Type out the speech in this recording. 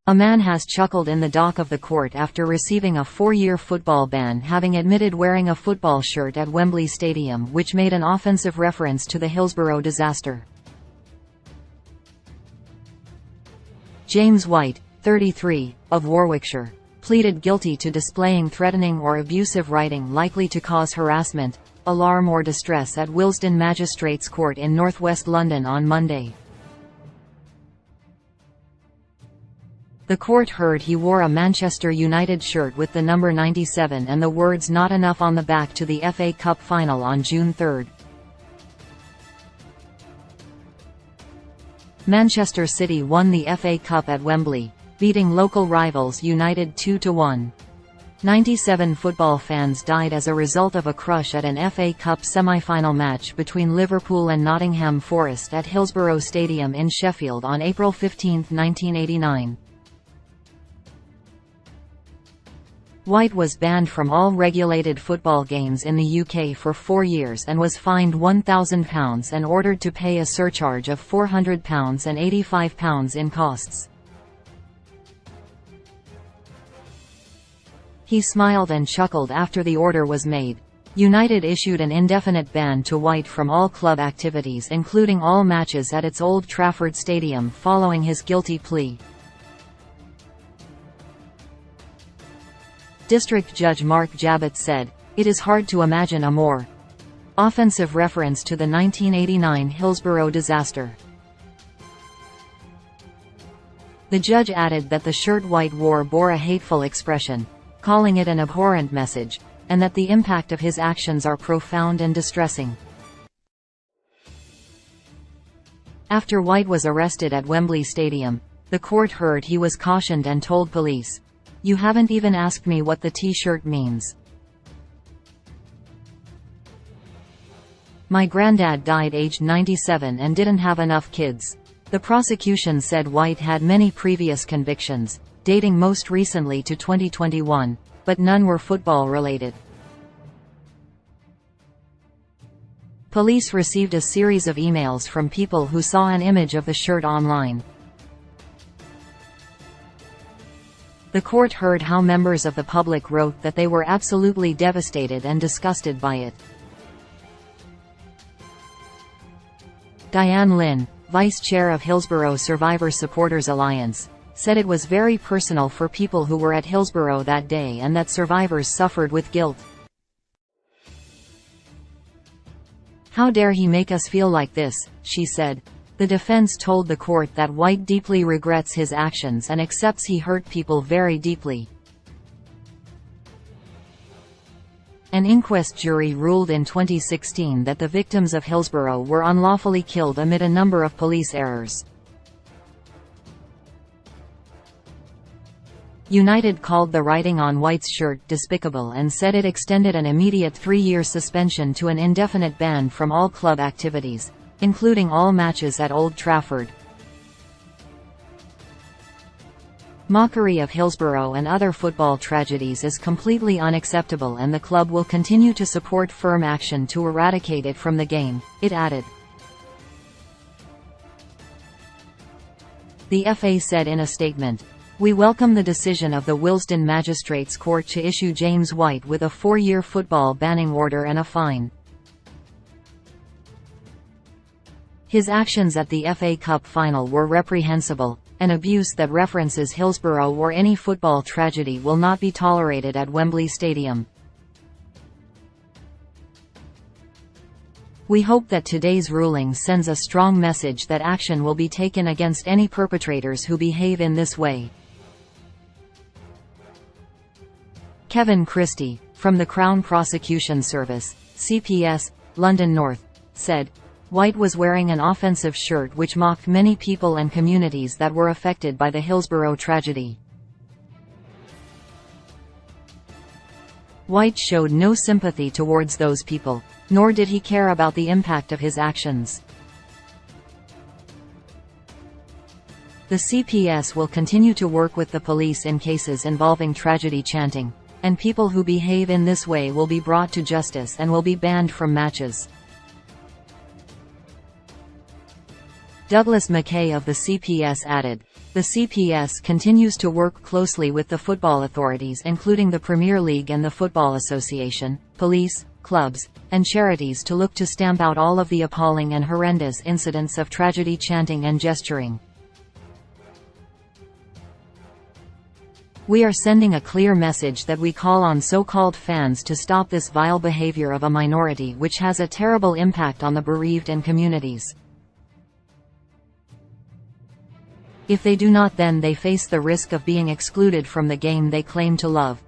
A man has chuckled in the dock of the court after receiving a 4-year football ban, having admitted wearing a football shirt at Wembley Stadium, which made an offensive reference to the Hillsborough disaster. James White, 33, of Warwickshire, pleaded guilty to displaying threatening or abusive writing likely to cause harassment, alarm or distress at Willesden Magistrates Court in northwest London on Monday. The court heard he wore a Manchester United shirt with the number 97 and the words "not enough" on the back to the FA Cup final on June 3. Manchester City won the FA Cup at Wembley, beating local rivals United 2-1. 97 football fans died as a result of a crush at an FA Cup semi-final match between Liverpool and Nottingham Forest at Hillsborough Stadium in Sheffield on April 15, 1989. White was banned from all regulated football games in the UK for 4 years and was fined £1,000 and ordered to pay a surcharge of £400 and £85 in costs. He smiled and chuckled after the order was made. United issued an indefinite ban to White from all club activities, including all matches at its Old Trafford Stadium, following his guilty plea. District Judge Mark Jabbat said, "It is hard to imagine a more offensive reference to the 1989 Hillsborough disaster." The judge added that the shirt White wore bore a hateful expression, calling it an abhorrent message, and that the impact of his actions are profound and distressing. After White was arrested at Wembley Stadium, the court heard he was cautioned and told police, "You haven't even asked me what the T-shirt means. My granddad died aged 97 and didn't have enough kids." The prosecution said White had many previous convictions, dating most recently to 2021, but none were football-related. Police received a series of emails from people who saw an image of the shirt online. The court heard how members of the public wrote that they were absolutely devastated and disgusted by it. Diane Lynn, vice chair of Hillsborough Survivor Supporters Alliance, said it was very personal for people who were at Hillsborough that day and that survivors suffered with guilt. "How dare he make us feel like this," she said. The defense told the court that White deeply regrets his actions and accepts he hurt people very deeply. An inquest jury ruled in 2016 that the victims of Hillsborough were unlawfully killed amid a number of police errors. United called the writing on White's shirt despicable and said it extended an immediate 3-year suspension to an indefinite ban from all club activities, including all matches at Old Trafford. Mockery of Hillsborough and other football tragedies is completely unacceptable, and the club will continue to support firm action to eradicate it from the game, it added. The FA said in a statement, "We welcome the decision of the Willesden Magistrates Court to issue James White with a 4-year football banning order and a fine. His actions at the FA Cup final were reprehensible. An abuse that references Hillsborough or any football tragedy will not be tolerated at Wembley Stadium. We hope that today's ruling sends a strong message that action will be taken against any perpetrators who behave in this way." Kevin Christie, from the Crown Prosecution Service, CPS, London North, said, "White was wearing an offensive shirt which mocked many people and communities that were affected by the Hillsborough tragedy. White showed no sympathy towards those people, nor did he care about the impact of his actions." The CPS will continue to work with the police in cases involving tragedy chanting, and people who behave in this way will be brought to justice and will be banned from matches. Douglas McKay of the CPS added, The CPS continues to work closely with the football authorities including the Premier League and the Football Association, police, clubs, and charities to look to stamp out all of the appalling and horrendous incidents of tragedy chanting and gesturing. We are sending a clear message that we call on so-called fans to stop this vile behavior of a minority which has a terrible impact on the bereaved and communities. If they do not, then they face the risk of being excluded from the game they claim to love.